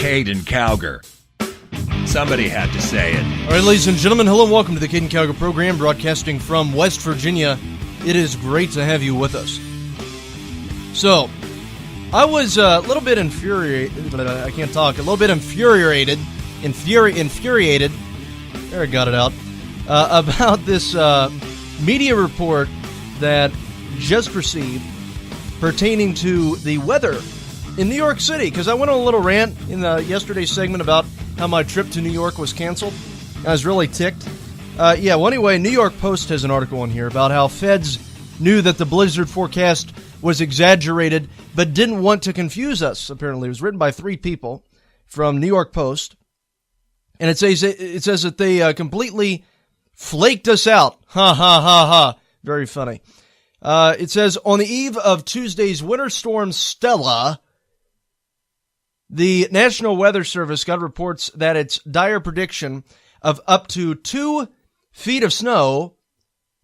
Caiden Cowger. Somebody had to say it. All right, ladies and gentlemen, hello and welcome to the Caiden Cowger program, broadcasting from West Virginia. It is great to have you with us. So, I was a little bit infuriated. I can't talk. A little bit infuriated. There, I got it out. About this media report that just received pertaining to the weather in New York City. Because I went on a little rant in yesterday's segment about how my trip to New York was canceled. I was really ticked. Well, anyway, New York Post has an article in here about how feds knew that the blizzard forecast was exaggerated, but didn't want to confuse us, apparently. It was written by 3 people from New York Post. And it says that they completely flaked us out. Ha, ha, ha, ha. Very funny. It says, on the eve of Tuesday's winter storm Stella, the National Weather Service got reports that its dire prediction of up to 2 feet of snow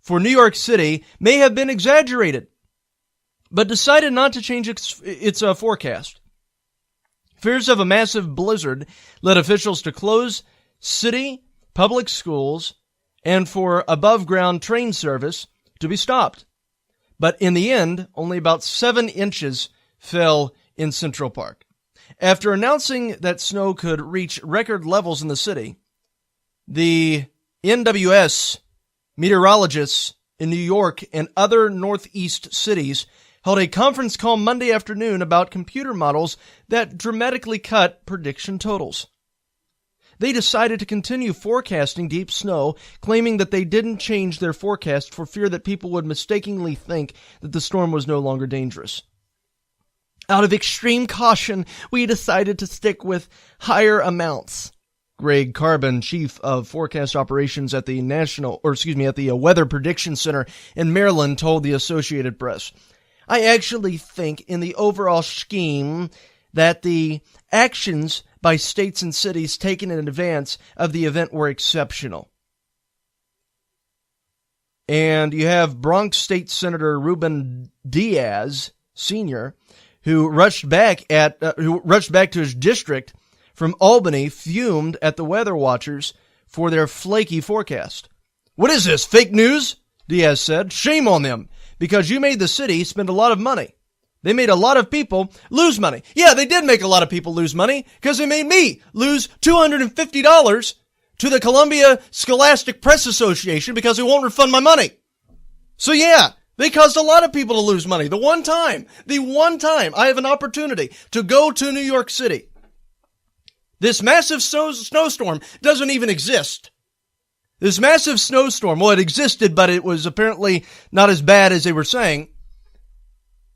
for New York City may have been exaggerated, but decided not to change its forecast. Fears of a massive blizzard led officials to close city, public schools, and for above-ground train service to be stopped. But in the end, only about 7 inches fell in Central Park. After announcing that snow could reach record levels in the city, the NWS meteorologists in New York and other Northeast cities held a conference call Monday afternoon about computer models that dramatically cut prediction totals. They decided to continue forecasting deep snow, claiming that they didn't change their forecast for fear that people would mistakenly think that the storm was no longer dangerous. Out of extreme caution, we decided to stick with higher amounts. Greg Carbon, chief of forecast operations at the Weather Prediction Center in Maryland, told the Associated Press. I actually think in the overall scheme that the actions by states and cities taken in advance of the event were exceptional. And you have Bronx State Senator Ruben Diaz, Sr., who rushed back to his district from Albany, fumed at the weather watchers for their flaky forecast. What is this, fake news? Diaz said. Shame on them, because you made the city spend a lot of money. They made a lot of people lose money. Yeah, they did make a lot of people lose money, because they made me lose $250 to the Columbia Scholastic Press Association because they won't refund my money. So yeah, they caused a lot of people to lose money. The one time I have an opportunity to go to New York City, this massive snowstorm doesn't even exist. This massive snowstorm, well, it existed, but it was apparently not as bad as they were saying.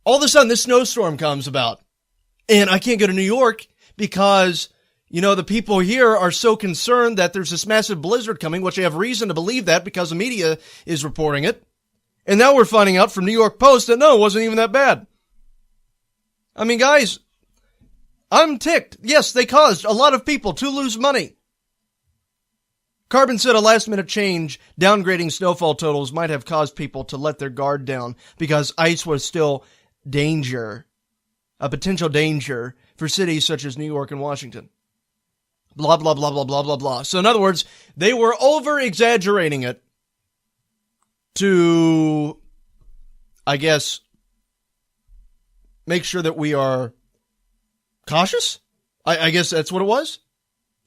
All of a sudden, this snowstorm comes about, and I can't go to New York because, the people here are so concerned that there's this massive blizzard coming, which I have reason to believe that because the media is reporting it. And now we're finding out from New York Post that no, it wasn't even that bad. I mean, guys, I'm ticked. Yes, they caused a lot of people to lose money. Carbon said a last-minute change downgrading snowfall totals might have caused people to let their guard down because ice was still a potential danger for cities such as New York and Washington. Blah, blah, blah, blah, blah, blah, blah. So in other words, they were over-exaggerating it to, I guess, make sure that we are cautious? I guess that's what it was.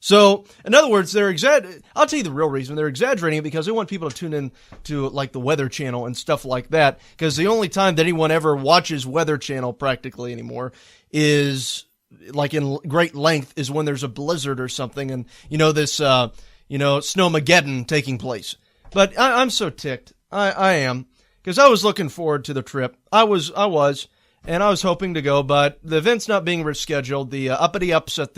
So, in other words, I'll tell you the real reason. They're exaggerating it because they want people to tune in to, like, the Weather Channel and stuff like that. Because the only time that anyone ever watches Weather Channel practically anymore is, like, in great length is when there's a blizzard or something and, this, Snowmageddon taking place. But I'm so ticked. I am. Because I was looking forward to the trip. I was, and I was hoping to go, but the event's not being rescheduled. The uppity-ups at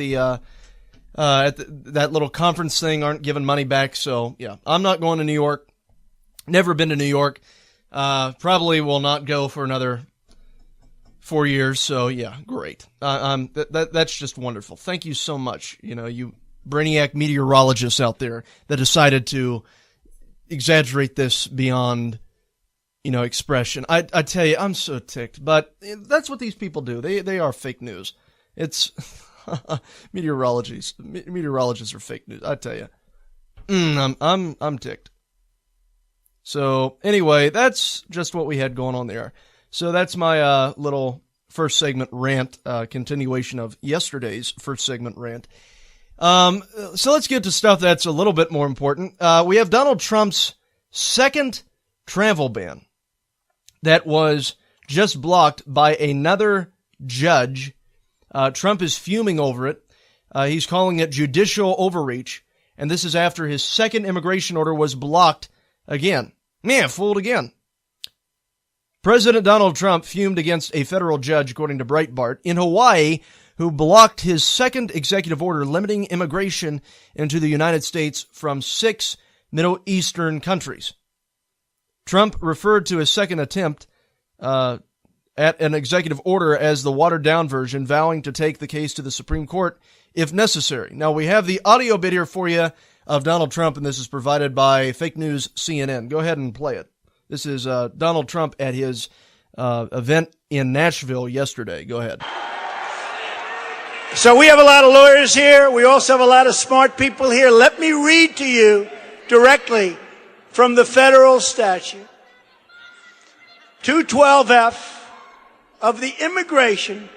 that little conference thing aren't giving money back, so yeah, I'm not going to New York. Never been to New York. Probably will not go for another 4 years, so yeah, great. That's just wonderful. Thank you so much, you brainiac meteorologists out there that decided to exaggerate this beyond, expression. I tell you, I'm so ticked, but that's what these people do. They are fake news. Meteorologists are fake news, I tell you. I'm ticked. So anyway, that's just what we had going on there. So that's my little first segment rant, continuation of yesterday's first segment rant. So let's get to stuff that's a little bit more important. We have Donald Trump's second travel ban that was just blocked by another judge. Trump is fuming over it. He's calling it judicial overreach. And this is after his second immigration order was blocked again. Man, fooled again. President Donald Trump fumed against a federal judge, according to Breitbart, in Hawaii, who blocked his second executive order limiting immigration into the United States from 6 Middle Eastern countries. Trump referred to his second attempt at an executive order as the watered-down version, vowing to take the case to the Supreme Court if necessary. Now, we have the audio bit here for you of Donald Trump, and this is provided by fake news CNN. Go ahead and play it. This is Donald Trump at his event in Nashville yesterday. Go ahead. So we have a lot of lawyers here. We also have a lot of smart people here. Let me read to you directly from the federal statute. 212F of the immigration,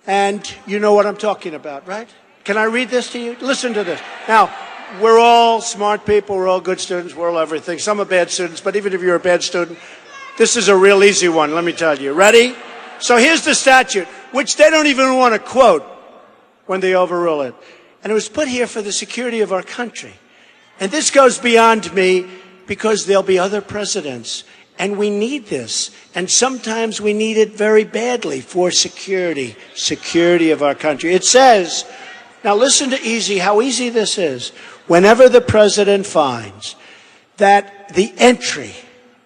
and you know what I'm talking about, right? Can I read this to you? Listen to this. Now, we're all smart people. We're all good students. We're all everything. Some are bad students, but even if you're a bad student, this is a real easy one, let me tell you. Ready? So here's the statute, which they don't even want to quote when they overrule it. And it was put here for the security of our country. And this goes beyond me because there'll be other presidents. And we need this. And sometimes we need it very badly for security of our country. It says, now listen to how easy this is. Whenever the president finds that the entry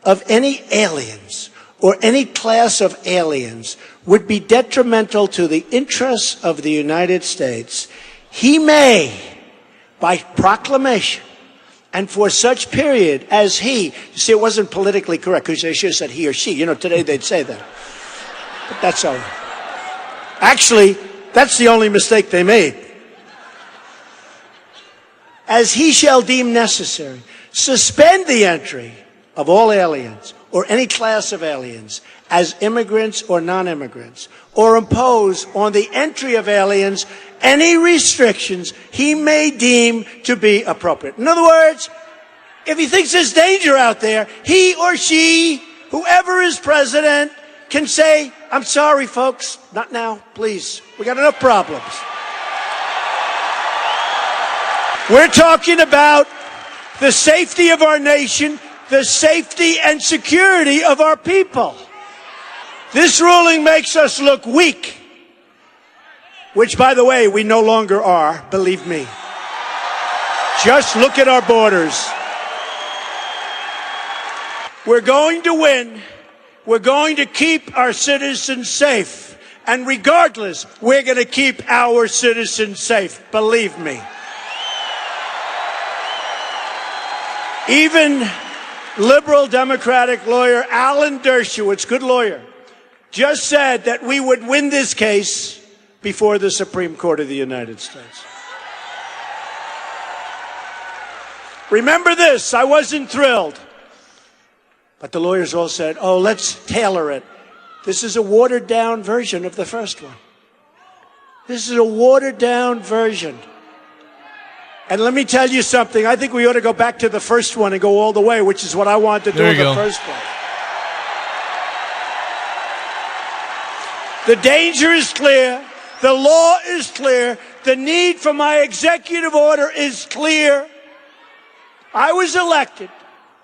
of any aliens or any class of aliens would be detrimental to the interests of the United States, he may, by proclamation, and for such period as you see, it wasn't politically correct because they should have said he or she. You know, today they'd say that. But that's all right. Actually, that's the only mistake they made. As he shall deem necessary, suspend the entry of all aliens or any class of aliens as immigrants or non-immigrants, or impose on the entry of aliens any restrictions he may deem to be appropriate. In other words, if he thinks there's danger out there, he or she, whoever is president, can say, I'm sorry, folks, not now, please. We got enough problems. We're talking about the safety of our nation, the safety and security of our people. This ruling makes us look weak, which, by the way, we no longer are, believe me. Just look at our borders. We're going to win. We're going to keep our citizens safe. And regardless, we're going to keep our citizens safe, believe me. Even liberal Democratic lawyer Alan Dershowitz, good lawyer, just said that we would win this case before the Supreme Court of the United States. Remember this, I wasn't thrilled. But the lawyers all said, oh, let's tailor it. This is a watered-down version of the first one. This is a watered-down version. And let me tell you something. I think we ought to go back to the first one and go all the way, which is what I wanted to do in the first one. The danger is clear. The law is clear. The need for my executive order is clear. I was elected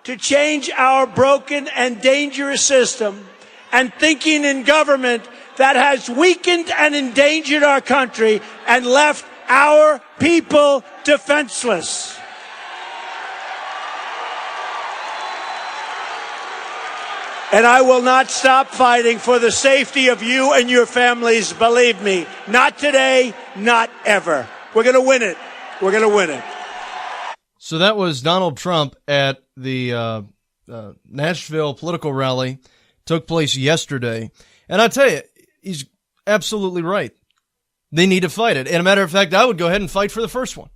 to change our broken and dangerous system and thinking in government that has weakened and endangered our country and left our people defenseless. And I will not stop fighting for the safety of you and your families, believe me. Not today, not ever. We're going to win it. We're going to win it. So that was Donald Trump at the Nashville political rally. Took place yesterday. And I tell you, he's absolutely right. They need to fight it. And a matter of fact, I would go ahead and fight for the first one.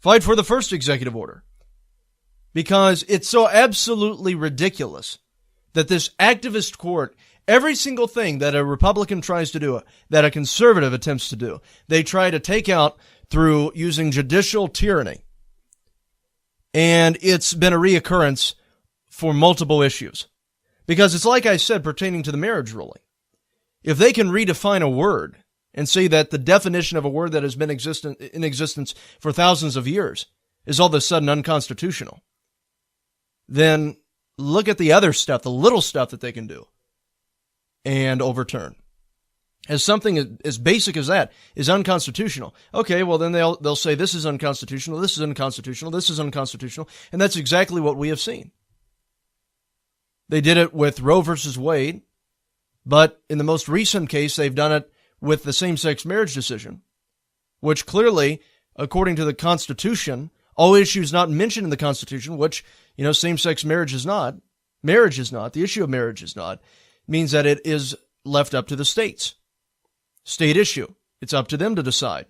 Fight for the first executive order. Because it's so absolutely ridiculous that this activist court, every single thing that a Republican tries to do, that a conservative attempts to do, they try to take out through using judicial tyranny. And it's been a reoccurrence for multiple issues. Because it's like I said pertaining to the marriage ruling. If they can redefine a word and say that the definition of a word that has been in existence for thousands of years is all of a sudden unconstitutional, then look at the other stuff, the little stuff that they can do and overturn. As something as basic as that is unconstitutional. Okay, well then they'll say this is unconstitutional, this is unconstitutional, this is unconstitutional, and that's exactly what we have seen. They did it with Roe versus Wade, but in the most recent case, they've done it with the same-sex marriage decision, which clearly, according to the Constitution, all issues not mentioned in the Constitution, which, same-sex marriage is not, the issue of marriage is not, means that it is left up to the states. State issue. It's up to them to decide.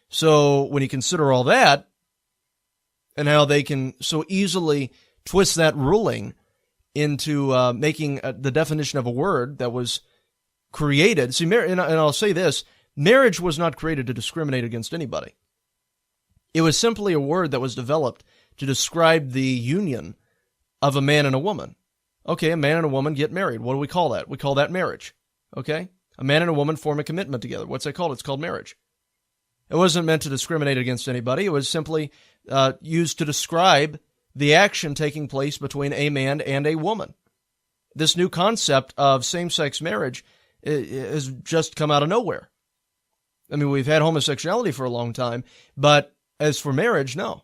So when you consider all that, and how they can so easily twist that ruling into making the definition of a word that was created. See, and I'll say this, marriage was not created to discriminate against anybody. It was simply a word that was developed to describe the union of a man and a woman. Okay, a man and a woman get married. What do we call that? We call that marriage. Okay? A man and a woman form a commitment together. What's that called? It's called marriage. It wasn't meant to discriminate against anybody. It was simply used to describe the action taking place between a man and a woman. This new concept of same-sex marriage has just come out of nowhere. I mean, we've had homosexuality for a long time, but as for marriage, no.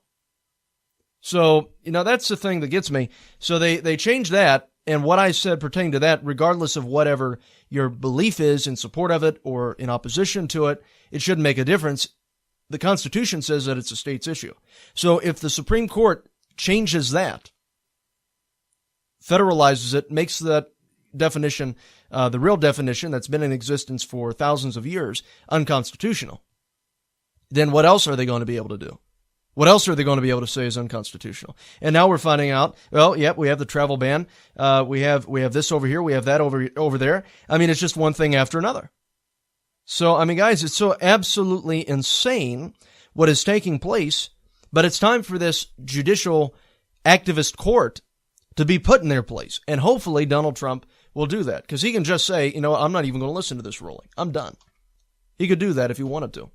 So, that's the thing that gets me. So they changed that, and what I said pertaining to that, regardless of whatever your belief is in support of it or in opposition to it, it shouldn't make a difference. The Constitution says that it's a state's issue. So if the Supreme Court changes that, federalizes it, makes that definition, the real definition that's been in existence for thousands of years, unconstitutional, then what else are they going to be able to do? What else are they going to be able to say is unconstitutional? And now we're finding out, we have the travel ban. We have this over here. We have that over there. I mean, it's just one thing after another. So, I mean, guys, it's so absolutely insane what is taking place, but it's time for this judicial activist court to be put in their place. And hopefully Donald Trump will do that, because he can just say, I'm not even going to listen to this ruling. I'm done. He could do that if he wanted to.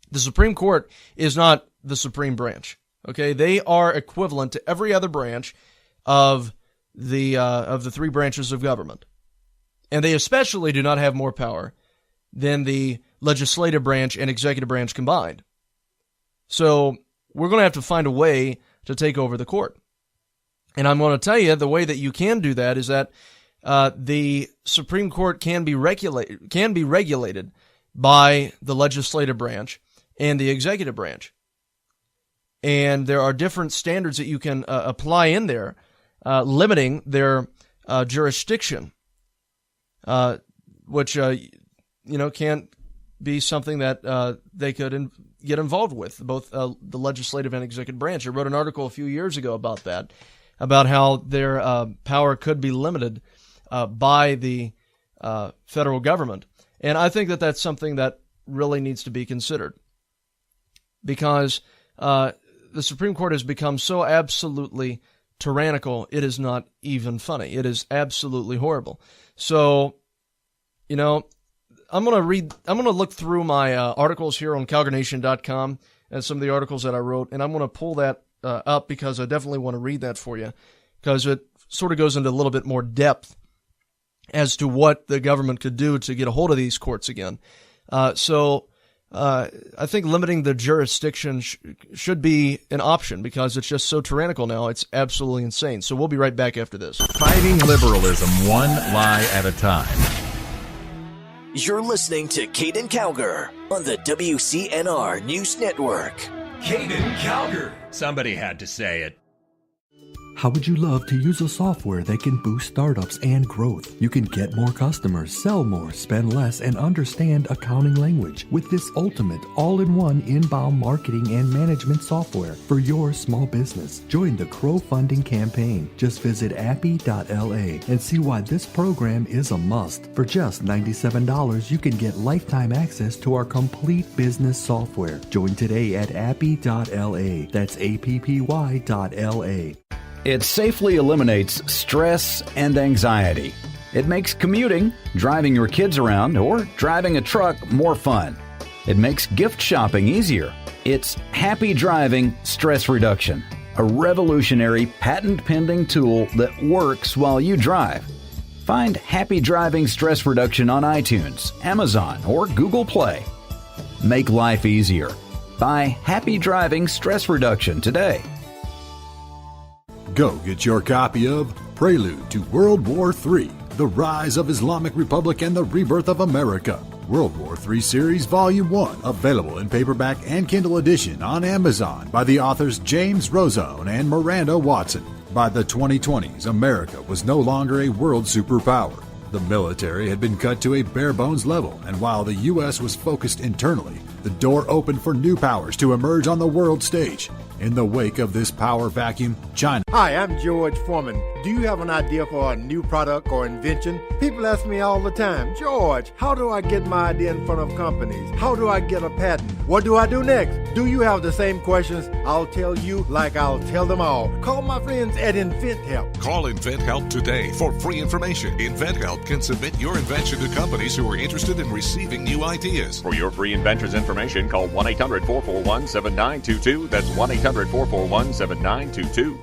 The Supreme Court is not the supreme branch. Okay, they are equivalent to every other branch of the three branches of government, and they especially do not have more power than the legislative branch and executive branch combined. So we're going to have to find a way to take over the court, and I'm going to tell you the way that you can do that is that the Supreme Court can be regulated by the legislative branch and the executive branch. And there are different standards that you can apply in there, limiting their jurisdiction, which, can't be something that they could get involved with, both the legislative and executive branch. I wrote an article a few years ago about that, about how their power could be limited by the federal government. And I think that that's something that really needs to be considered, because the Supreme Court has become so absolutely tyrannical, it is not even funny. It is absolutely horrible. So, I'm going to look through my articles here on CowgerNation.com and some of the articles that I wrote, and I'm going to pull that up because I definitely want to read that for you, because it sort of goes into a little bit more depth as to what the government could do to get a hold of these courts again. I think limiting the jurisdiction should be an option, because it's just so tyrannical now. It's absolutely insane. So we'll be right back after this. Fighting liberalism one lie at a time. You're listening to Caiden Cowger on the WCNR News Network. Caiden Cowger. Somebody had to say it. How would you love to use a software that can boost startups and growth? You can get more customers, sell more, spend less, and understand accounting language with this ultimate all-in-one inbound marketing and management software for your small business. Join the crowdfunding campaign. Just visit appy.la and see why this program is a must. For just $97, you can get lifetime access to our complete business software. Join today at appy.la. That's appy.la. It safely eliminates stress and anxiety. It makes commuting, driving your kids around, or driving a truck more fun. It makes gift shopping easier. It's Happy Driving Stress Reduction, a revolutionary patent-pending tool that works while you drive. Find Happy Driving Stress Reduction on iTunes, Amazon, or Google Play. Make life easier. Buy Happy Driving Stress Reduction today. Go get your copy of Prelude to World War III, The Rise of Islamic Republic and the Rebirth of America. World War III Series Volume 1, available in paperback and Kindle edition on Amazon by the authors James Rozone and Miranda Watson. By the 2020s, America was no longer a world superpower. The military had been cut to a bare-bones level, and while the U.S. was focused internally, the door opened for new powers to emerge on the world stage. In the wake of this power vacuum, China. Hi, I'm George Foreman. Do you have an idea for a new product or invention? People ask me all the time, George, how do I get my idea in front of companies? How do I get a patent? What do I do next? Do you have the same questions? I'll tell you like I'll tell them all. Call my friends at InventHelp. Call InventHelp today for free information. InventHelp can submit your invention to companies who are interested in receiving new ideas. For your free inventors information, call 1-800-441-7922. That's 1-800-441-7922.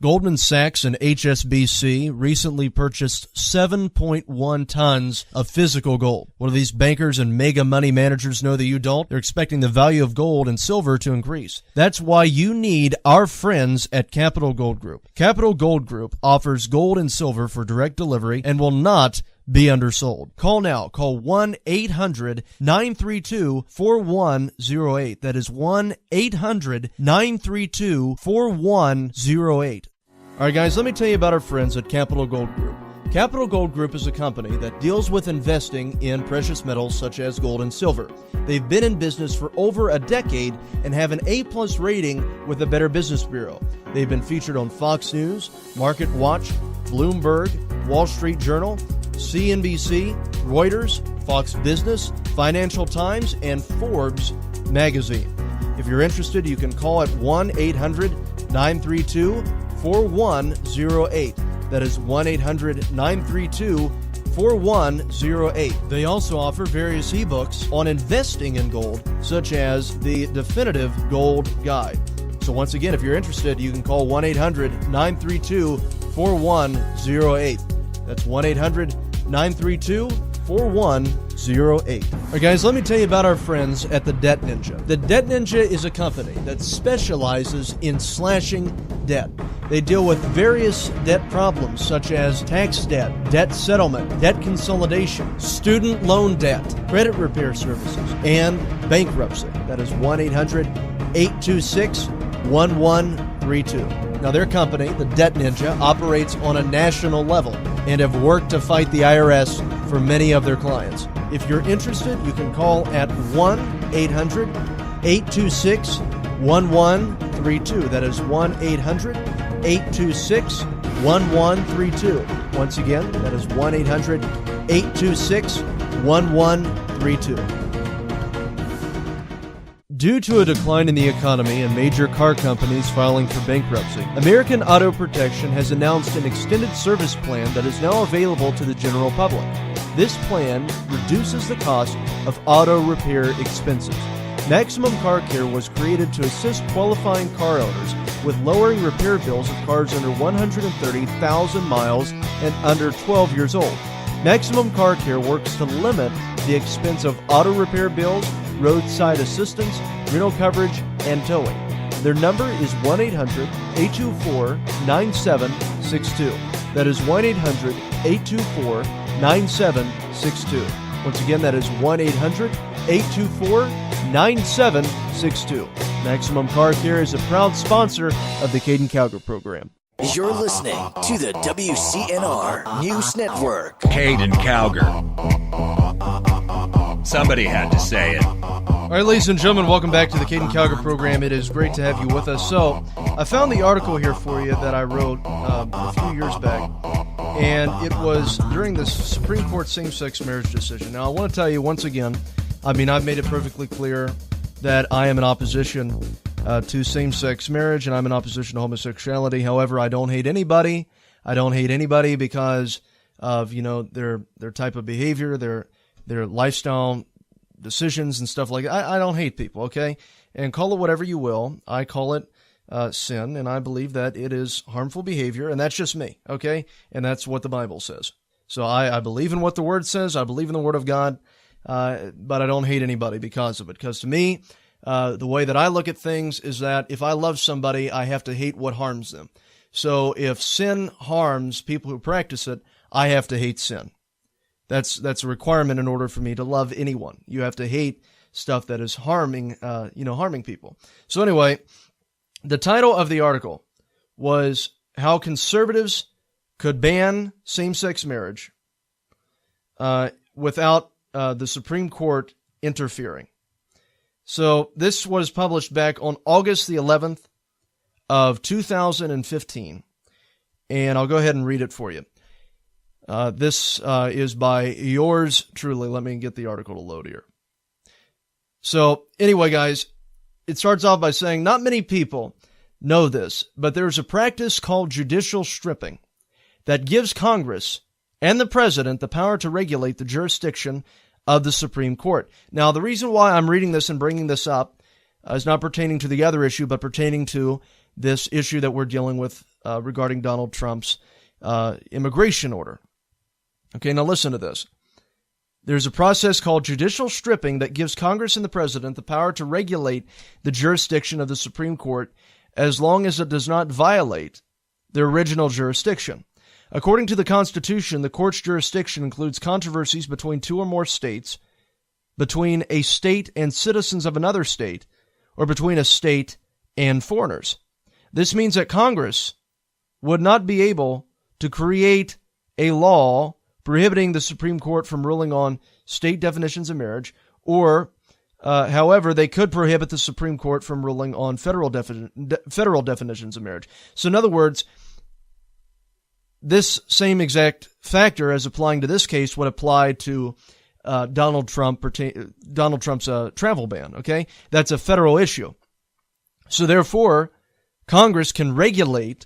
Goldman Sachs and HSBC recently purchased 7.1 tons of physical gold. What do these bankers and mega money managers know that you don't? They're expecting the value of gold and silver to increase. That's why you need our friends at Capital Gold Group. Capital Gold Group offers gold and silver for direct delivery and will not be undersold. Call now. Call 1-800-932-4108. That is 1-800-932-4108. All right, guys, let me tell you about our friends at Capital Gold Group. Capital Gold Group is a company that deals with investing in precious metals such as gold and silver. They've been in business for over a decade and have an A+ rating with the Better Business Bureau. They've been featured on Fox News, Market Watch, Bloomberg, Wall Street Journal, CNBC, Reuters, Fox Business, Financial Times, and Forbes magazine. If you're interested, you can call at 1-800-932-4108. That is 1-800-932-4108. They also offer various ebooks on investing in gold, such as the Definitive Gold Guide. So once again, if you're interested, you can call 1-800-932-4108. That's 1-800-932-4108. All right, guys, let me tell you about our friends at the Debt Ninja. The Debt Ninja is a company that specializes in slashing debt. They deal with various debt problems such as tax debt, debt settlement, debt consolidation, student loan debt, credit repair services, and bankruptcy. That is 1-800-826-1132. Now, their company, the Debt Ninja, operates on a national level and have worked to fight the IRS for many of their clients. If you're interested, you can call at 1-800-826-1132. That is 1-800-826-1132. Once again, that is 1-800-826-1132. Due to a decline in the economy and major car companies filing for bankruptcy, American Auto Protection has announced an extended service plan that is now available to the general public. This plan reduces the cost of auto repair expenses. Maximum Car Care was created to assist qualifying car owners with lowering repair bills of cars under 130,000 miles and under 12 years old. Maximum Car Care works to limit the expense of auto repair bills, roadside assistance, rental coverage, and towing. Their number is 1-800-824-9762. That is 1-800-824-9762. Once again, that is 1-800-824-9762. Maximum Car Care is a proud sponsor of the Caiden Cowger program. You're listening to the WCNR News Network. Caiden Cowger. Somebody had to say it. All right, ladies and gentlemen, welcome back to the Caiden Cowger program. It is great to have you with us. So, I found the article here for you that I wrote a few years back, and it was during the Supreme Court same-sex marriage decision. Now, I want to tell you once again, I've made it perfectly clear that I am in opposition to same-sex marriage, and I'm in opposition to homosexuality. However, I don't hate anybody. I don't hate anybody because of, their type of behavior, their lifestyle decisions and stuff like that. I don't hate people, okay? And call it whatever you will. I call it sin, and I believe that it is harmful behavior, and that's just me, okay? And that's what the Bible says. So I believe in what the Word says. I believe in the Word of God, but I don't hate anybody because of it. Because to me, the way that I look at things is that if I love somebody, I have to hate what harms them. So if sin harms people who practice it, I have to hate sin. That's a requirement in order for me to love anyone. You have to hate stuff that is harming people. So anyway, the title of the article was How Conservatives Could Ban Same-Sex Marriage Without the Supreme Court Interfering. So this was published back on August the 11th of 2015, and I'll go ahead and read it for you. This is by yours truly. Let me get the article to load here. So anyway, guys, it starts off by saying, not many people know this, but there's a practice called judicial stripping that gives Congress and the president the power to regulate the jurisdiction of the Supreme Court. Now, the reason why I'm reading this and bringing this up is not pertaining to the other issue, but pertaining to this issue that we're dealing with regarding Donald Trump's immigration order. Okay, now listen to this. There's a process called judicial stripping that gives Congress and the president the power to regulate the jurisdiction of the Supreme Court as long as it does not violate their original jurisdiction. According to the Constitution, the court's jurisdiction includes controversies between two or more states, between a state and citizens of another state, or between a state and foreigners. This means that Congress would not be able to create a law prohibiting the Supreme Court from ruling on state definitions of marriage, or, however, they could prohibit the Supreme Court from ruling on federal definitions of marriage. So in other words, this same exact factor as applying to this case would apply to Donald Trump's travel ban, okay? That's a federal issue. So therefore, Congress can regulate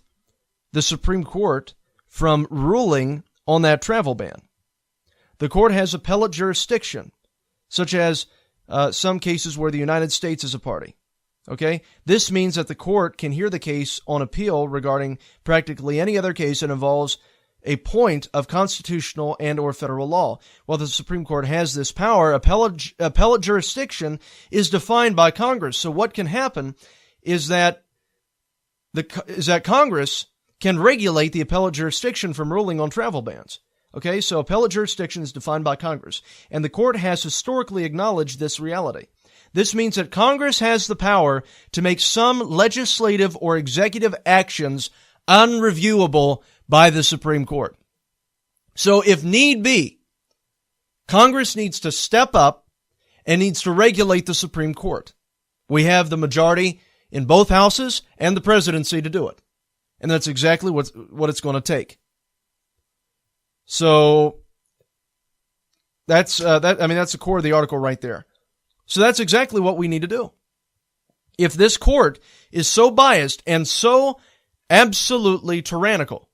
the Supreme Court from ruling on that travel ban. The court has appellate jurisdiction, such as some cases where the United States is a party. Okay? This means that the court can hear the case on appeal regarding practically any other case that involves a point of constitutional and or federal law. While the Supreme Court has this power, appellate jurisdiction is defined by Congress. So what can happen is that Congress can regulate the appellate jurisdiction from ruling on travel bans. Okay, so appellate jurisdiction is defined by Congress, and the court has historically acknowledged this reality. This means that Congress has the power to make some legislative or executive actions unreviewable by the Supreme Court. So if need be, Congress needs to step up and needs to regulate the Supreme Court. We have the majority in both houses and the presidency to do it. And that's exactly what it's going to take. So that's the core of the article right there. So that's exactly what we need to do. If this court is so biased and so absolutely tyrannical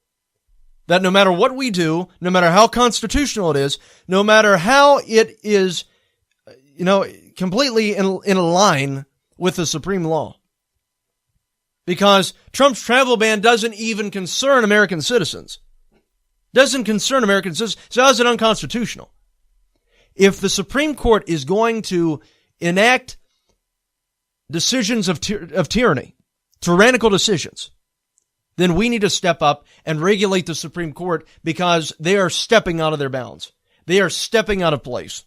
that no matter what we do, no matter how constitutional it is, no matter how it is, completely in line with the supreme law, because Trump's travel ban doesn't even concern American citizens. Doesn't concern American citizens. So how is it unconstitutional? If the Supreme Court is going to enact decisions of tyranny, tyrannical decisions, then we need to step up and regulate the Supreme Court because they are stepping out of their bounds. They are stepping out of place.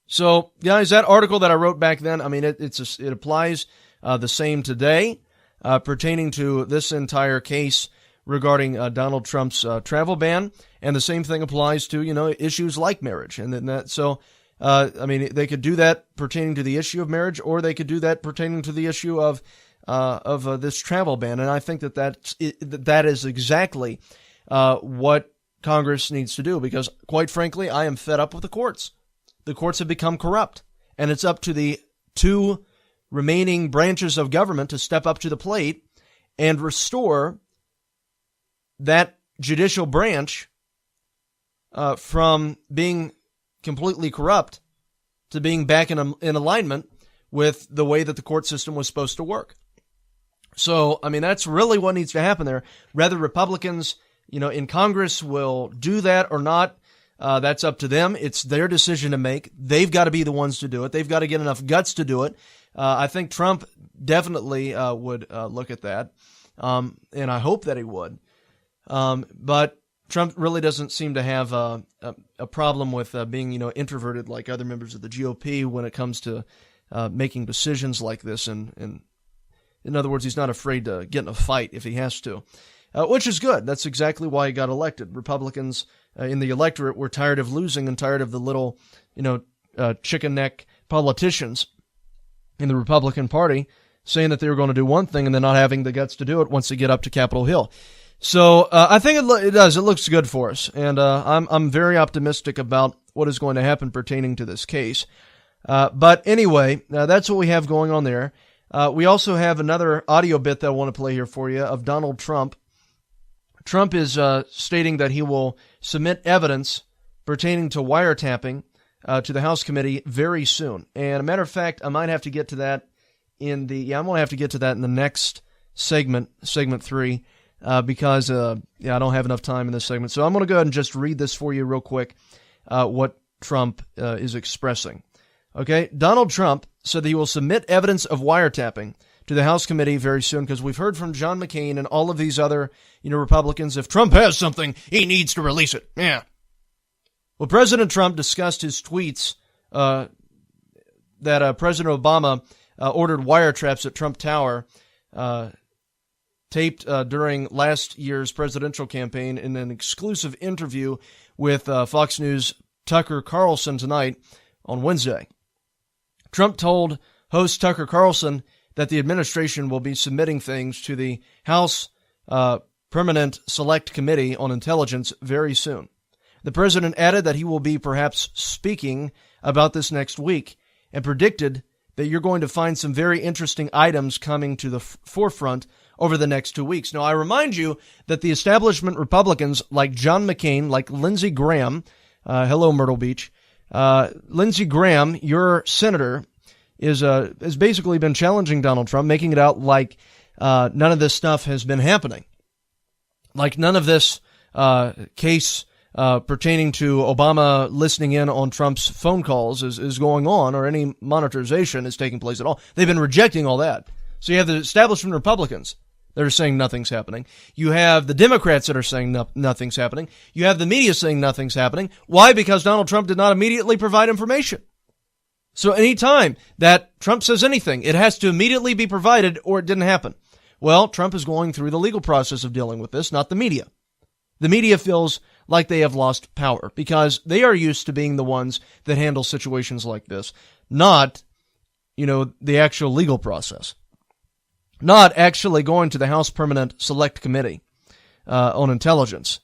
So, guys, that article that I wrote back then, it applies the same today. pertaining to this entire case regarding Donald Trump's travel ban, and the same thing applies to issues like marriage, and then that. So, they could do that pertaining to the issue of marriage, or they could do that pertaining to the issue of this travel ban, and I think that is exactly what Congress needs to do, because quite frankly, I am fed up with the courts. The courts have become corrupt, and it's up to the two remaining branches of government to step up to the plate and restore that judicial branch from being completely corrupt to being back in alignment with the way that the court system was supposed to work. So, that's really what needs to happen there. Whether Republicans, in Congress will do that or not, that's up to them. It's their decision to make. They've got to be the ones to do it. They've got to get enough guts to do it. I think Trump definitely would look at that, and I hope that he would. But Trump really doesn't seem to have a problem with being, introverted like other members of the GOP when it comes to making decisions like this. And in other words, he's not afraid to get in a fight if he has to, which is good. That's exactly why he got elected. Republicans in the electorate were tired of losing and tired of the little, chicken neck politicians in the Republican Party saying that they were going to do one thing and then not having the guts to do it once they get up to Capitol Hill. So I think it does. It looks good for us, and I'm very optimistic about what is going to happen pertaining to this case. But anyway, that's what we have going on there. We also have another audio bit that I want to play here for you of Donald Trump. Trump is stating that he will submit evidence pertaining to wiretapping to the House committee very soon. And a matter of fact, I might have to get to that I'm going to have to get to that in the next segment 3. Because I don't have enough time in this segment. So I'm going to go ahead and just read this for you real quick, what Trump is expressing. Okay, Donald Trump said that he will submit evidence of wiretapping to the House committee very soon, because we've heard from John McCain and all of these other Republicans, if Trump has something, he needs to release it. Yeah. Well, President Trump discussed his tweets that President Obama ordered wiretaps at Trump Tower, taped during last year's presidential campaign in an exclusive interview with Fox News' Tucker Carlson tonight on Wednesday. Trump told host Tucker Carlson that the administration will be submitting things to the House Permanent Select Committee on Intelligence very soon. The president added that he will be perhaps speaking about this next week and predicted that you're going to find some very interesting items coming to the forefront over the next 2 weeks. Now, I remind you that the establishment Republicans like John McCain, like Lindsey Graham, hello, Myrtle Beach, Lindsey Graham, your senator, has basically been challenging Donald Trump, making it out like none of this stuff has been happening. Like none of this case pertaining to Obama listening in on Trump's phone calls is going on, or any monetization is taking place at all. They've been rejecting all that. So you have the establishment Republicans that are saying nothing's happening. You have the Democrats that are saying nothing's happening. You have the media saying nothing's happening. Why? Because Donald Trump did not immediately provide information. So anytime that Trump says anything, it has to immediately be provided or it didn't happen. Well, Trump is going through the legal process of dealing with this, not the media. The media feels like they have lost power because they are used to being the ones that handle situations like this, not, the actual legal process. Not actually going to the House Permanent Select Committee on Intelligence.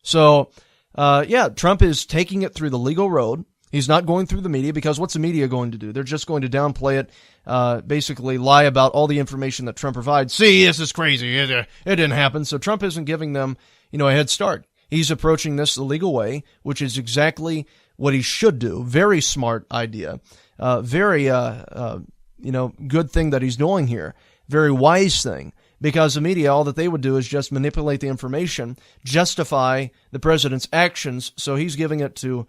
So, Trump is taking it through the legal road. He's not going through the media, because what's the media going to do? They're just going to downplay it, basically lie about all the information that Trump provides. See, this is crazy. It didn't happen. So Trump isn't giving them, a head start. He's approaching this the legal way, which is exactly what he should do. Very smart idea. Very good thing that he's doing here. Very wise thing, because the media, all that they would do is just manipulate the information, justify the president's actions. So he's giving it to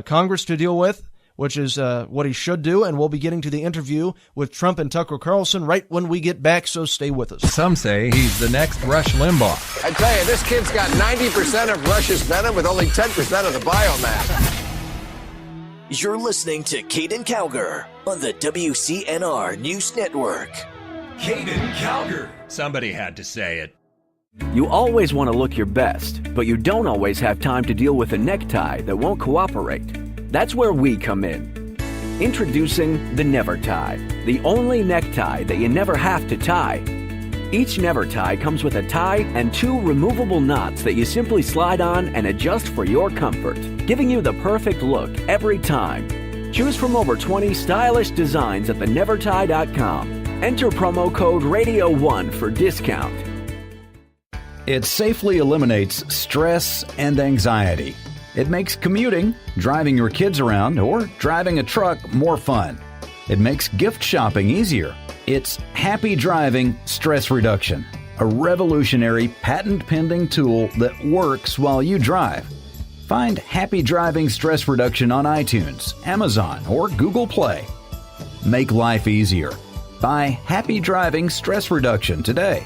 Congress to deal with, which is what he should do. And we'll be getting to the interview with Trump and Tucker Carlson right when we get back, so stay with us. Some say he's the next Rush Limbaugh. I tell you, this kid's got 90% of Rush's venom with only 10% of the biomass. You're listening to Caiden Cowger on the WCNR News Network. Caiden Cowger. Somebody had to say it. You always want to look your best, but you don't always have time to deal with a necktie that won't cooperate. That's where we come in. Introducing the Never Tie, the only necktie that you never have to tie. Each Never Tie comes with a tie and 2 removable knots that you simply slide on and adjust for your comfort, giving you the perfect look every time. Choose from over 20 stylish designs at thenevertie.com. Enter promo code RADIO1 for discount. It safely eliminates stress and anxiety. It makes commuting, driving your kids around, or driving a truck more fun. It makes gift shopping easier. It's Happy Driving Stress Reduction, a revolutionary patent-pending tool that works while you drive. Find Happy Driving Stress Reduction on iTunes, Amazon, or Google Play. Make life easier. Buy Happy Driving Stress Reduction today.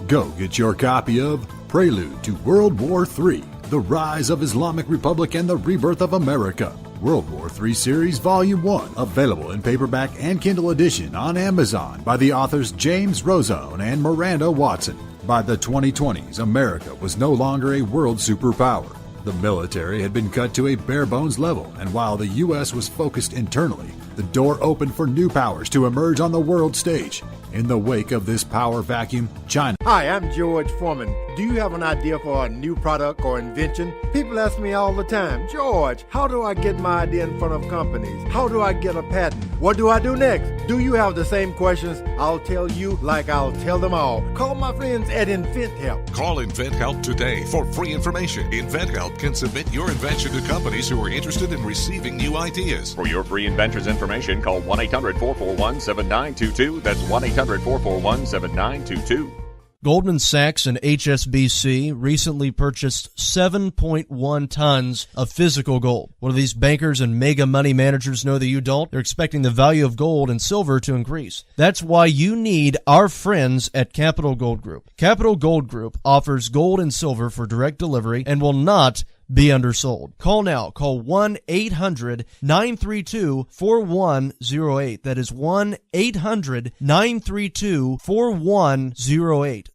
Go get your copy of Prelude to World War III, The Rise of Islamic Republic and the Rebirth of America. World War III Series Volume 1, available in paperback and Kindle edition on Amazon by the authors James Rozone and Miranda Watson. By the 2020s, America was no longer a world superpower. The military had been cut to a bare-bones level, and while the U.S. was focused internally, the door opened for new powers to emerge on the world stage. In the wake of this power vacuum, China. Hi, I'm George Foreman. Do you have an idea for a new product or invention? People ask me all the time, George, how do I get my idea in front of companies? How do I get a patent? What do I do next? Do you have the same questions? I'll tell you like I'll tell them all. Call my friends at InventHelp. Call InventHelp today for free information. InventHelp can submit your invention to companies who are interested in receiving new ideas. For your free inventor's information, call 1-800-441-7922. That's 1-800-441-7922. Goldman Sachs and HSBC recently purchased 7.1 tons of physical gold. What do these bankers and mega money managers know that you don't? They're expecting the value of gold and silver to increase. That's why you need our friends at Capital Gold Group. Capital Gold Group offers gold and silver for direct delivery and will not be undersold. Call now. Call 1-800-932-4108. That is 1-800-932-4108.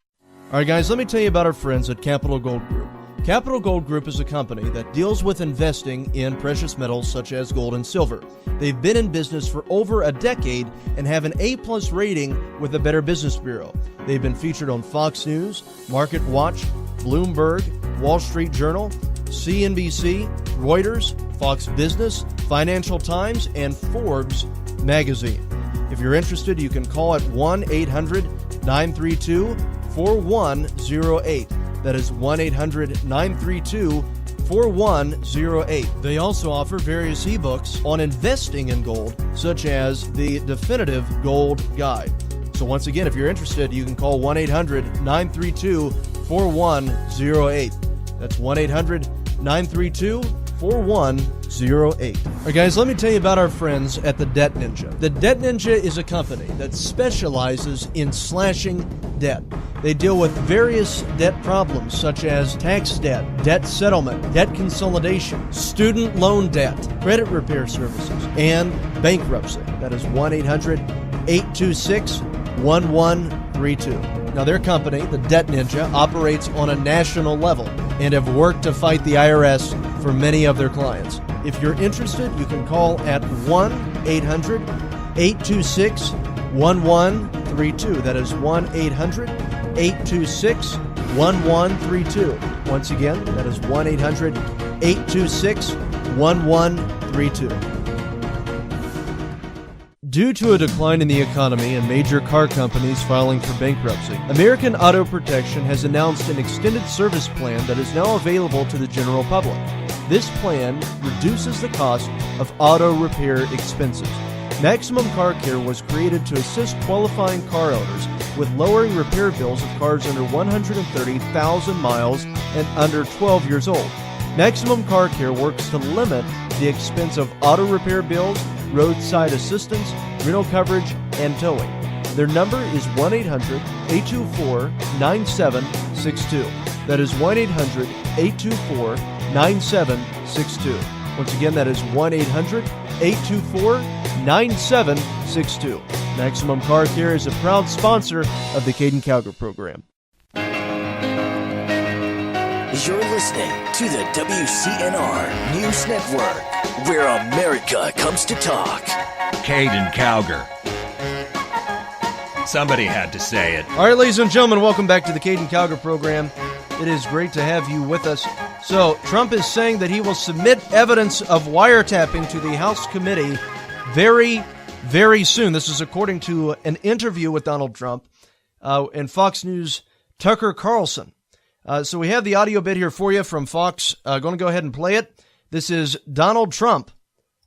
All right, guys, let me tell you about our friends at Capital Gold Group. Capital Gold Group is a company that deals with investing in precious metals such as gold and silver. They've been in business for over a decade and have an A+ rating with the Better Business Bureau. They've been featured on Fox News, Market Watch, Bloomberg, Wall Street Journal, CNBC, Reuters, Fox Business, Financial Times, and Forbes magazine. If you're interested, you can call at 1-800-932-4108. That is 1-800-932-4108. They also offer various ebooks on investing in gold, such as the Definitive Gold Guide. So once again, if you're interested, you can call 1-800-932-4108. That's 1-800-932-4108. All right, guys, let me tell you about our friends at the Debt Ninja. The Debt Ninja is a company that specializes in slashing debt. They deal with various debt problems such as tax debt, debt settlement, debt consolidation, student loan debt, credit repair services, and bankruptcy. That is 1-800-826-1132. Now, their company, the Debt Ninja, operates on a national level and have worked to fight the IRS for many of their clients. If you're interested, you can call at 1-800-826-1132. That is 1-800-826-1132. Once again, that is 1-800-826-1132. Due to a decline in the economy and major car companies filing for bankruptcy, American Auto Protection has announced an extended service plan that is now available to the general public. This plan reduces the cost of auto repair expenses. Maximum Car Care was created to assist qualifying car owners with lowering repair bills of cars under 130,000 miles and under 12 years old. Maximum Car Care works to limit the expense of auto repair bills, roadside assistance, rental coverage, and towing. Their number is 1-800-824-9762. That is 1-800-824-9762. Once again, that is 1-800-824-9762. Maximum Car Care is a proud sponsor of the Caiden Cowger program. You're listening to the WCNR News Network, where America comes to talk. Caiden Cowger. Somebody had to say it. All right, ladies and gentlemen, welcome back to the Caiden Cowger program. It is great to have you with us. So, Trump is saying that he will submit evidence of wiretapping to the House committee very, very soon. This is according to an interview with Donald Trump and Fox News' Tucker Carlson. So we have the audio bit here for you from Fox. Going to go ahead and play it. This is Donald Trump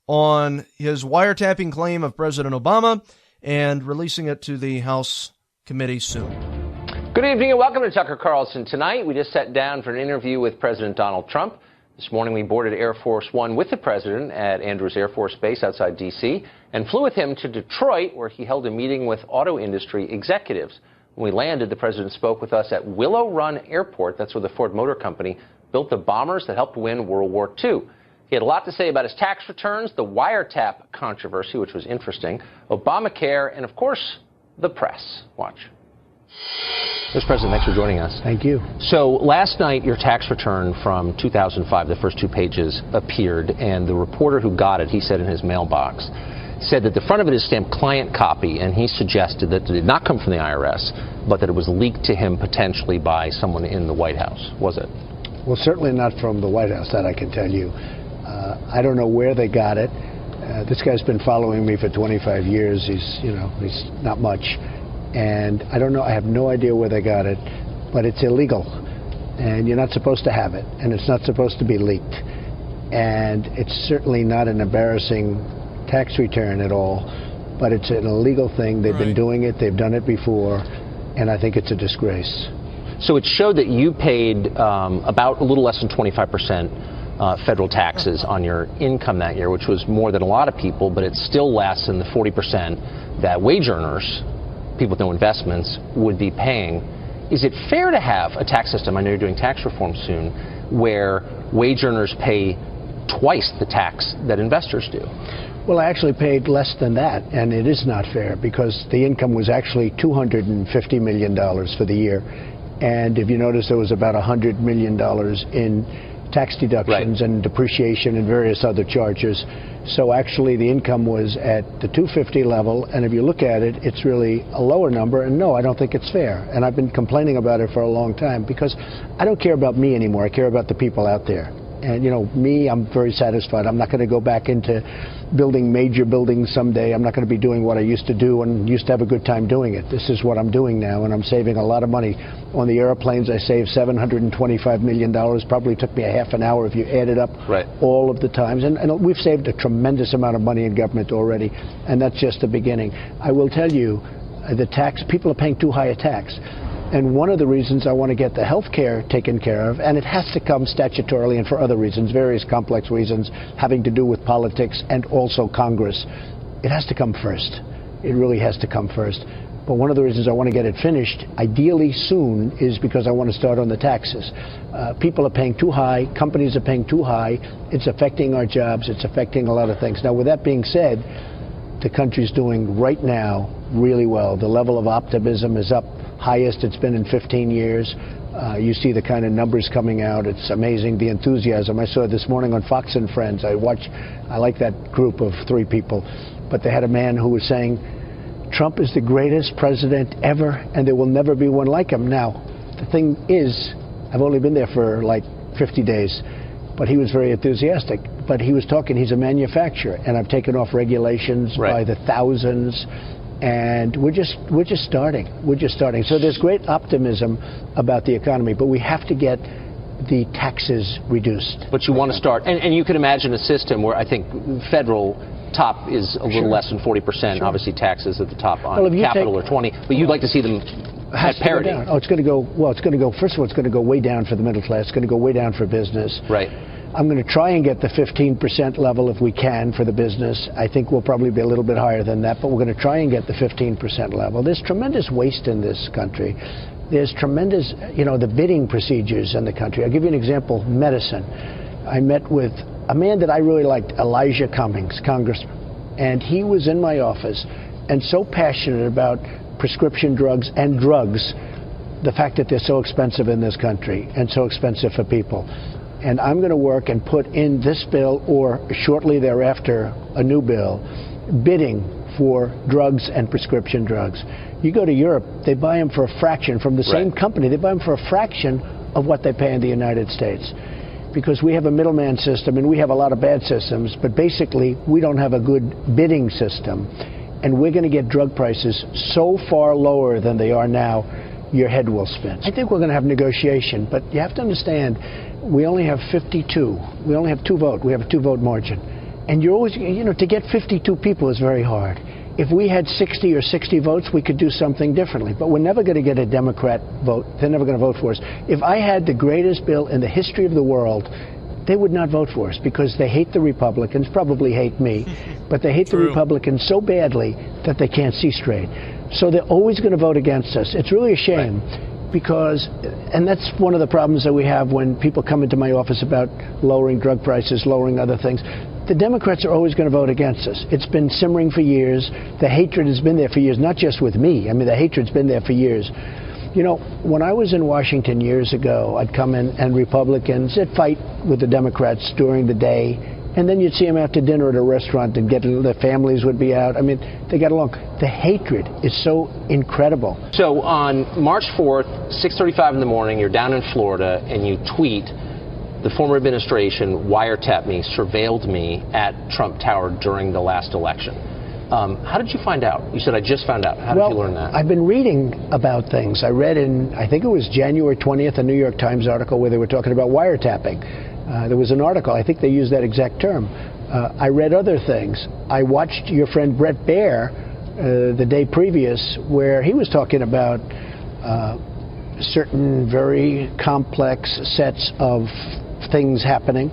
on his wiretapping claim of President Obama and releasing it to the House committee soon. Good evening and welcome to Tucker Carlson. Tonight, we just sat down for an interview with President Donald Trump. This morning, we boarded Air Force One with the president at Andrews Air Force Base outside D.C. and flew with him to Detroit, where he held a meeting with auto industry executives. When we landed, the president spoke with us at Willow Run Airport. That's where the Ford Motor Company built the bombers that helped win World War II. He had a lot to say about his tax returns, the wiretap controversy, which was interesting, Obamacare, and, of course, the press. Watch. Mr. President, thanks for joining us. Thank you. So last night, your tax return from 2005, the first 2 pages, appeared, and the reporter who got it, he said in his mailbox, said that the front of it is stamped client copy, and he suggested that it did not come from the IRS, but that it was leaked to him potentially by someone in the White House. Was it? Well, certainly not from the White House, that I can tell you. I don't know where they got it. This guy's been following me for 25 years. He's not much. And I don't know, I have no idea where they got it, but it's illegal. And you're not supposed to have it, and it's not supposed to be leaked. And it's certainly not an embarrassing tax return at all, but it's an illegal thing. They've been doing it, they've done it before, and I think it's a disgrace. So it showed that you paid about a little less than 25% federal taxes on your income that year, which was more than a lot of people, but it's still less than the 40% that wage earners, people with no investments, would be paying. Is it fair to have a tax system, I know you're doing tax reform soon, where wage earners pay twice the tax that investors do? Well, I actually paid less than that, and it is not fair because the income was actually $250 million for the year. And if you notice, there was about $100 million in tax deductions and depreciation and various other charges. So actually the income was at the 250 level, and if you look at it, it's really a lower number, and no, I don't think it's fair. And I've been complaining about it for a long time because I don't care about me anymore. I care about the people out there. And, me, I'm very satisfied. I'm not going to go back into building major buildings someday. I'm not going to be doing what I used to do and used to have a good time doing it. This is what I'm doing now, and I'm saving a lot of money. On the airplanes, I saved $725 million. Probably took me a half an hour if you added up all of the times. And we've saved a tremendous amount of money in government already, and that's just the beginning. I will tell you, the tax, people are paying too high a tax. And one of the reasons I want to get the health care taken care of, and it has to come statutorily and for other reasons, various complex reasons having to do with politics and also Congress, it has to come first. It really has to come first. But one of the reasons I want to get it finished, ideally soon, is because I want to start on the taxes. People are paying too high. Companies are paying too high. It's affecting our jobs. It's affecting a lot of things. Now, with that being said, the country's doing right now really well. The level of optimism is up, highest it's been in 15 years. You see the kind of numbers coming out. It's amazing, the enthusiasm. I saw it this morning on Fox and Friends. I like that group of 3 people. But they had a man who was saying, Trump is the greatest president ever, and there will never be one like him. Now, the thing is, I've only been there for like 50 days, but he was very enthusiastic. But he was talking, he's a manufacturer, and I've taken off regulations by the thousands. And we're just starting. We're just starting. So there's great optimism about the economy, but we have to get the taxes reduced. But you want to start, and you can imagine a system where I think federal top is a little less than 40%. Obviously, taxes at the top on capital are 20, but you'd like to see them at parity. Oh, it's going to go. Well, it's going to go. First of all, it's going to go way down for the middle class. It's going to go way down for business. Right. I'm going to try and get the 15% level if we can for the business. I think we'll probably be a little bit higher than that, but we're going to try and get the 15% level. There's tremendous waste in this country. There's tremendous, the bidding procedures in the country. I'll give you an example, medicine. I met with a man that I really liked, Elijah Cummings, congressman, and he was in my office, and so passionate about prescription drugs and drugs, the fact that they're so expensive in this country and so expensive for people. And I'm going to work and put in this bill, or shortly thereafter, a new bill, bidding for drugs and prescription drugs. You go to Europe, they buy them for a fraction from the same company. They buy them for a fraction of what they pay in the United States. Because we have a middleman system, and we have a lot of bad systems, but basically we don't have a good bidding system. And we're going to get drug prices so far lower than they are now, your head will spin. I think we're going to have negotiation, but you have to understand, we only have 52. We only have 2 votes. We have a 2-vote margin. And you're always, to get 52 people is very hard. If we had 60 or 60 votes, we could do something differently. But we're never going to get a Democrat vote. They're never going to vote for us. If I had the greatest bill in the history of the world, they would not vote for us because they hate the Republicans, probably hate me, but they hate the Republicans so badly that they can't see straight. So they're always going to vote against us. It's really a shame because, and that's one of the problems that we have when people come into my office about lowering drug prices, lowering other things. The Democrats are always going to vote against us. It's been simmering for years. The hatred has been there for years, not just with me. I mean, the hatred's been there for years. When I was in Washington years ago, I'd come in and Republicans, they'd fight with the Democrats during the day, and then you'd see them out to dinner at a restaurant and their families would be out. I mean, they got along. The hatred is so incredible. So on March 4th, 6:35 in the morning, you're down in Florida, and you tweet, "The former administration wiretapped me, surveilled me at Trump Tower during the last election." How did you find out? You said, "I just found out." How did you learn that? I've been reading about things. I read I think it was January 20th, a New York Times article where they were talking about wiretapping. There was an article, I think they used that exact term. I read other things. I watched your friend Bret Baier the day previous where he was talking about certain very complex sets of things happening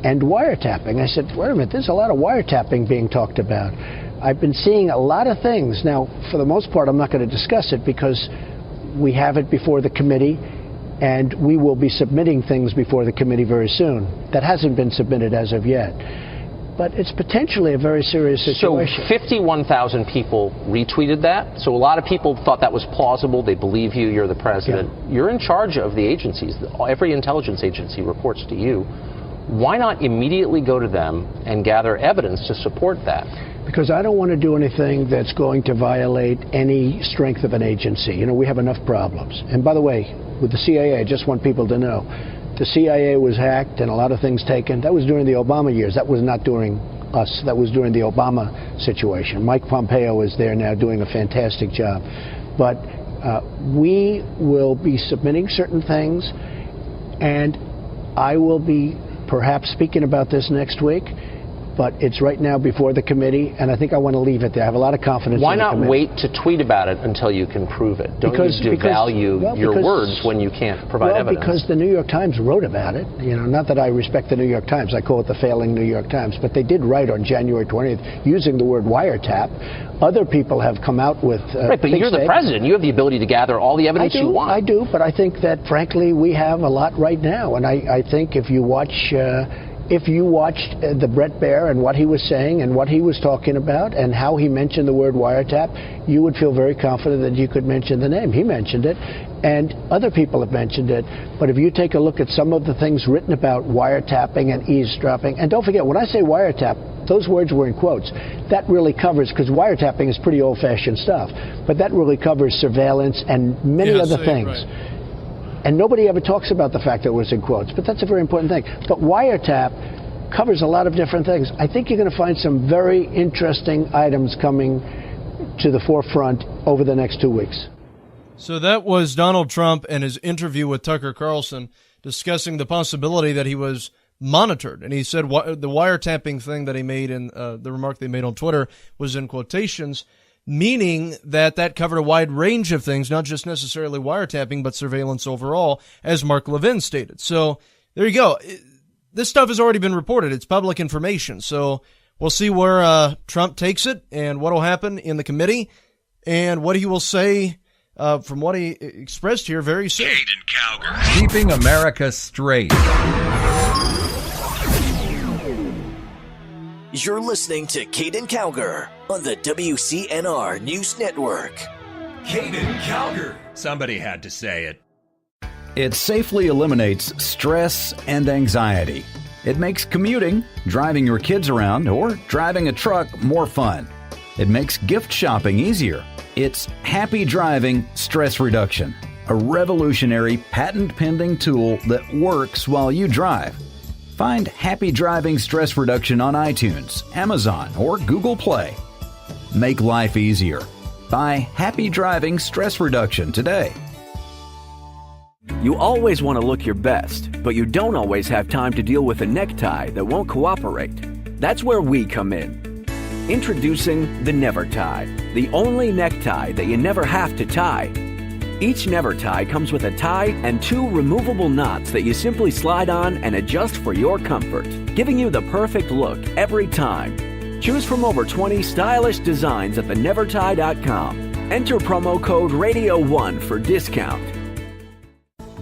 and wiretapping. I said, wait a minute, there's a lot of wiretapping being talked about. I've been seeing a lot of things. Now, for the most part, I'm not going to discuss it because we have it before the committee, and we will be submitting things before the committee very soon. That hasn't been submitted as of yet. But it's potentially a very serious situation. So 51,000 people retweeted that. So a lot of people thought that was plausible. They believe you. You're the president. Yeah. You're in charge of the agencies. Every intelligence agency reports to you. Why not immediately go to them and gather evidence to support that? Because I don't want to do anything that's going to violate any strength of an agency. We have enough problems. And by the way, with the CIA, I just want people to know, the CIA was hacked and a lot of things taken. That was during the Obama years. That was not during us. That was during the Obama situation. Mike Pompeo is there now doing a fantastic job. But we will be submitting certain things, and I will be perhaps speaking about this next week. But it's right now before the committee, and I think I want to leave it there. I have a lot of confidence in the committee. Why not wait to tweet about it until you can prove it? Don't you devalue your words when you can't provide evidence? Because the New York Times wrote about it. Not that I respect the New York Times. I call it the failing New York Times. But they did write on January 20th using the word wiretap. Other people have come out with right, but you're the president. You have the ability to gather all the evidence you want. I do, but I think that, frankly, we have a lot right now. And I think if you watch... If you watched the Bret Baier and what he was saying and what he was talking about and how he mentioned the word wiretap, you would feel very confident that you could mention the name. He mentioned it, and other people have mentioned it. But if you take a look at some of the things written about wiretapping and eavesdropping, and don't forget, when I say wiretap, those words were in quotes. That really covers, because wiretapping is pretty old-fashioned stuff, but that really covers surveillance and many other things. Right. And nobody ever talks about the fact that it was in quotes, but that's a very important thing. But wiretap covers a lot of different things. I think you're going to find some very interesting items coming to the forefront over the next 2 weeks. So that was Donald Trump and his interview with Tucker Carlson discussing the possibility that he was monitored. And he said the wiretapping thing that he made in the remark they made on Twitter was in quotations, meaning that covered a wide range of things, not just necessarily wiretapping, but surveillance overall, as Mark Levin stated. So there you go. This stuff has already been reported. It's public information. So we'll see where Trump takes it and what will happen in the committee and what he will say from what he expressed here very soon. Caiden Cowger. Keeping America straight. You're listening to Caiden Cowger on the WCNR News Network. Caiden Cowger. Somebody had to say it. It safely eliminates stress and anxiety. It makes commuting, driving your kids around, or driving a truck more fun. It makes gift shopping easier. It's Happy Driving Stress Reduction, a revolutionary patent-pending tool that works while you drive. Find Happy Driving Stress Reduction on iTunes, Amazon, or Google Play. Make life easier. Buy Happy Driving Stress Reduction today. You always want to look your best, but you don't always have time to deal with a necktie that won't cooperate. That's where we come in. Introducing the Never Tie, the only necktie that you never have to tie. Each Never Tie comes with a tie and 2 removable knots that you simply slide on and adjust for your comfort, giving you the perfect look every time. Choose from over 20 stylish designs at thenevertie.com. Enter promo code RADIO1 for discount.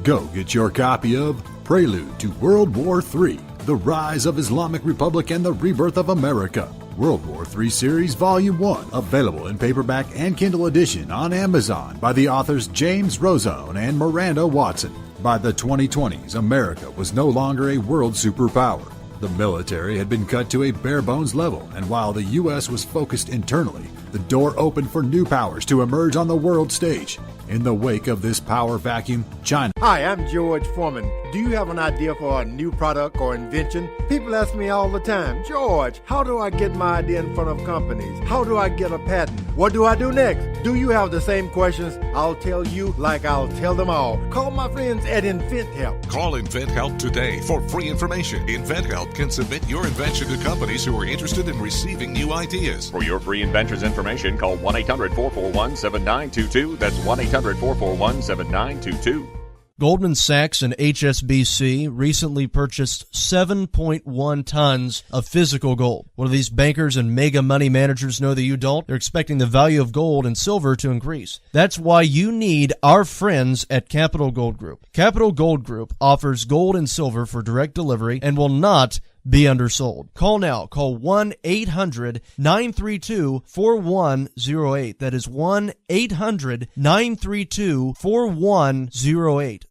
Go get your copy of Prelude to World War III, The Rise of Islamic Republic and the Rebirth of America. World War III Series Volume 1, available in paperback and Kindle edition on Amazon by the authors James Rozone and Miranda Watson. By the 2020s, America was no longer a world superpower. The military had been cut to a bare-bones level, and while the U.S. was focused internally, the door opened for new powers to emerge on the world stage. In the wake of this power vacuum, China... Hi, I'm George Foreman. Do you have an idea for a new product or invention? People ask me all the time, George, how do I get my idea in front of companies? How do I get a patent? What do I do next? Do you have the same questions? I'll tell you like I'll tell them all. Call my friends at InventHelp. Call InventHelp today for free information. InventHelp can submit your invention to companies who are interested in receiving new ideas. For your free inventor's information, call 1-800-441-7922. That's 1-800-441-7922. Goldman Sachs and HSBC recently purchased 7.1 tons of physical gold. What do these bankers and mega money managers know that you don't? They're expecting the value of gold and silver to increase. That's why you need our friends at Capital Gold Group. Capital Gold Group offers gold and silver for direct delivery and will not be undersold. Call now. Call 1-800-932-4108. That is 1-800-932-4108.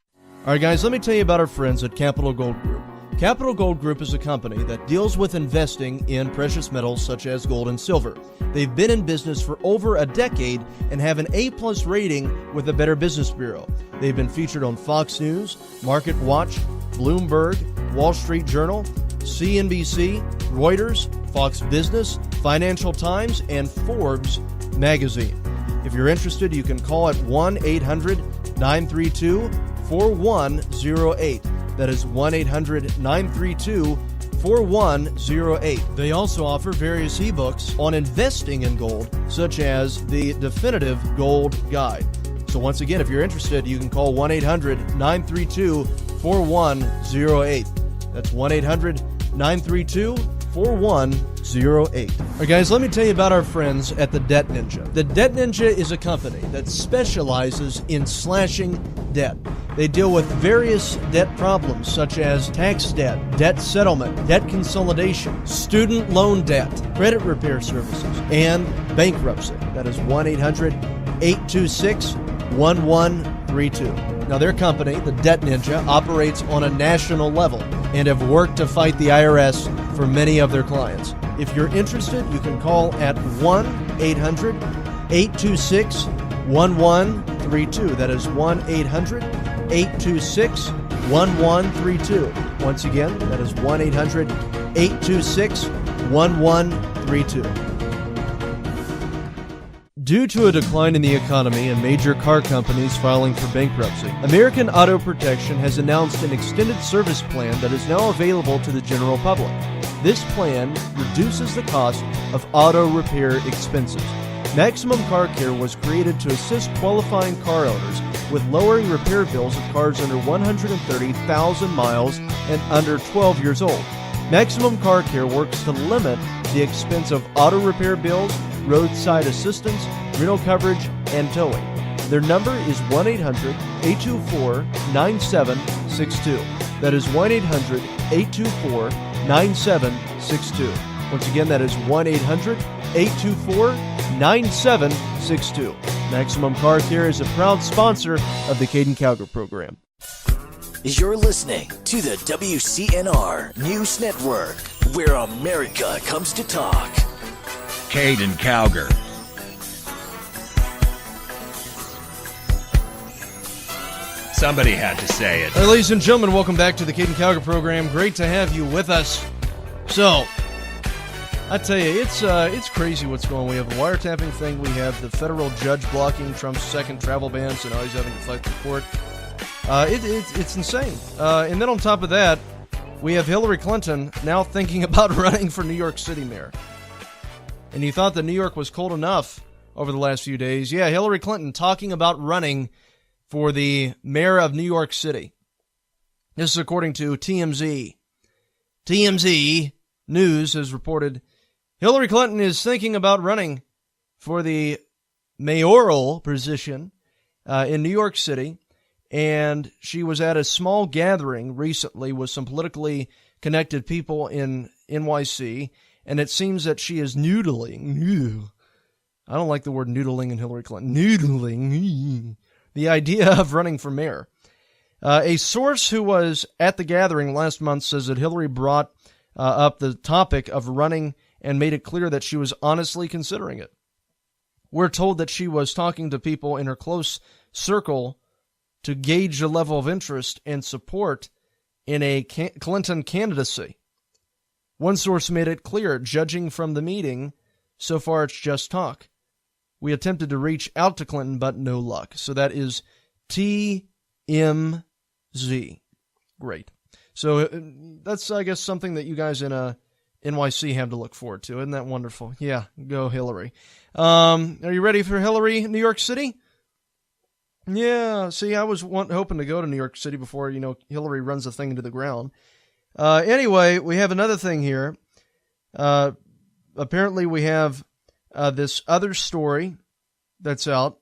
All right, guys, let me tell you about our friends at Capital Gold Group. Capital Gold Group is a company that deals with investing in precious metals such as gold and silver. They've been in business for over a decade and have an A+ rating with the Better Business Bureau. They've been featured on Fox News, Market Watch, Bloomberg, Wall Street Journal, CNBC, Reuters, Fox Business, Financial Times, and Forbes magazine. If you're interested, you can call at 1-800-932-4108. That is 1-800-932-4108. They also offer various ebooks on investing in gold, such as the Definitive Gold Guide. So once again, if you're interested, you can call 1-800-932-4108. That's 1-800-932-4108. All right, guys, let me tell you about our friends at the Debt Ninja. The Debt Ninja is a company that specializes in slashing debt. They deal with various debt problems such as tax debt, debt settlement, debt consolidation, student loan debt, credit repair services, and bankruptcy. That is 1-800-826-1132. Now, their company, the Debt Ninja, operates on a national level and have worked to fight the IRS for many of their clients. If you're interested, you can call at 1-800-826-1132. That is 1-800-826-1132. Once again, that is 1-800-826-1132. Due to a decline in the economy and major car companies filing for bankruptcy, American Auto Protection has announced an extended service plan that is now available to the general public. This plan reduces the cost of auto repair expenses. Maximum Car Care was created to assist qualifying car owners with lowering repair bills of cars under 130,000 miles and under 12 years old. Maximum Car Care works to limit the expense of auto repair bills, roadside assistance, rental coverage, and towing. Their number is 1-800-824-9762. That is 1-800-824-9762. Once again, that is 1-800-824-9762. Maximum Car Care is a proud sponsor of the Caiden Cowger program. You're listening to the WCNR News Network, where America comes to talk. Caiden Cowger. Somebody had to say it. Hey, ladies and gentlemen, welcome back to the Caiden Cowger program. Great to have you with us. So, I tell you, it's crazy what's going on. We have the wiretapping thing. We have the federal judge blocking Trump's second travel ban, so now he's having to fight the court. It's insane. And then on top of that, we have Hillary Clinton now thinking about running for New York City mayor. And you thought that New York was cold enough over the last few days. Yeah, Hillary Clinton talking about running for the mayor of New York City. This is according to TMZ. TMZ News has reported Hillary Clinton is thinking about running for the mayoral position in New York City. And she was at a small gathering recently with some politically connected people in NYC. And it seems that she is noodling. I don't like the word noodling in Hillary Clinton. Noodling. The idea of running for mayor. A source who was at the gathering last month says that Hillary brought up the topic of running and made it clear that she was honestly considering it. We're told that she was talking to people in her close circle to gauge the level of interest and support in a Clinton candidacy. One source made it clear, judging from the meeting, so far it's just talk. We attempted to reach out to Clinton, but no luck. So that is TMZ. Great. So that's, I guess, something that you guys in NYC have to look forward to. Isn't that wonderful? Yeah, go Hillary. Are you ready for Hillary, New York City? Yeah, see, I was hoping to go to New York City before, Hillary runs the thing into the ground. Anyway, we have another thing here. Apparently we have this other story that's out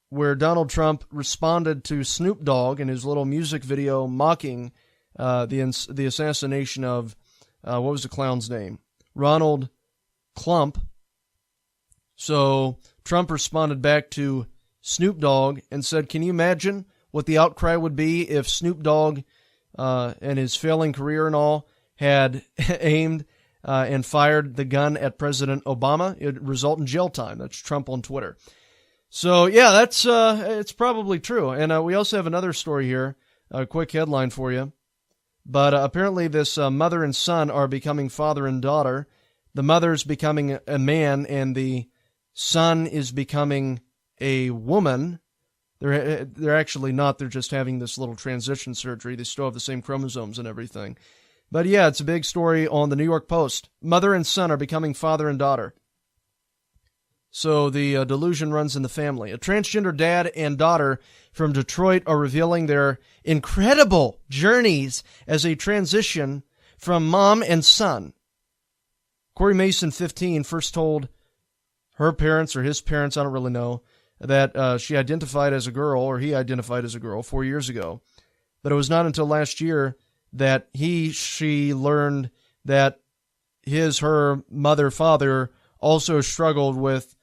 where Donald Trump responded to Snoop Dogg in his little music video mocking the assassination of, what was the clown's name? Ronald Klump. So Trump responded back to Snoop Dogg and said, can you imagine what the outcry would be if Snoop Dogg and his failing career and all had aimed and fired the gun at President Obama? It would result in jail time. That's Trump on Twitter. So, yeah, that's it's probably true. And we also have another story here, a quick headline for you. But apparently this mother and son are becoming father and daughter. The mother's becoming a man, and the son is becoming a woman. They're actually not. They're just having this little transition surgery. They still have the same chromosomes and everything. But yeah, it's a big story on the New York Post. Mother and son are becoming father and daughter. So the delusion runs in the family. A transgender dad and daughter from Detroit are revealing their incredible journeys as they transition from mom and son. Corey Mason, 15, first told her parents or his parents, I don't really know, that she identified as a girl, or he identified as a girl 4 years ago. But it was not until last year that she learned that her mother, father also struggled with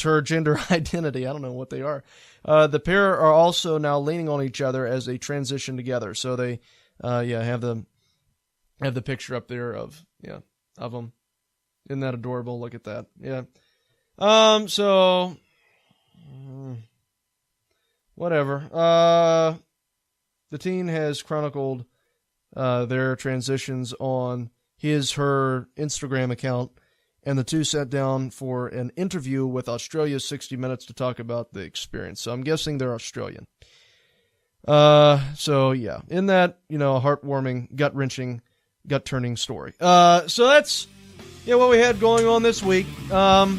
her gender identity. I don't know what they are. The pair are also now leaning on each other as they transition together. So they, have the picture up there of them. Isn't that adorable? Look at that. Yeah. Whatever. The teen has chronicled their transitions on her Instagram account, and the two sat down for an interview with Australia's 60 Minutes to talk about the experience. So I'm guessing they're Australian. So yeah, in that, a heartwarming, gut-wrenching, gut-turning story. So that's what we had going on this week. So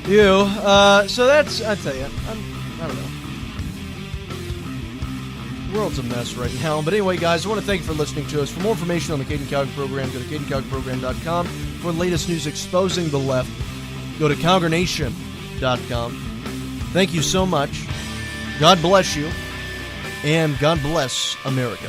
that's, I tell you, I don't know. The world's a mess right now. But anyway, guys, I want to thank you for listening to us. For more information on the Caiden Cowger program, go to CaidenCowgerProgram.com. For the latest news exposing the left, go to CowgerNation.com. Thank you so much. God bless you. And God bless America.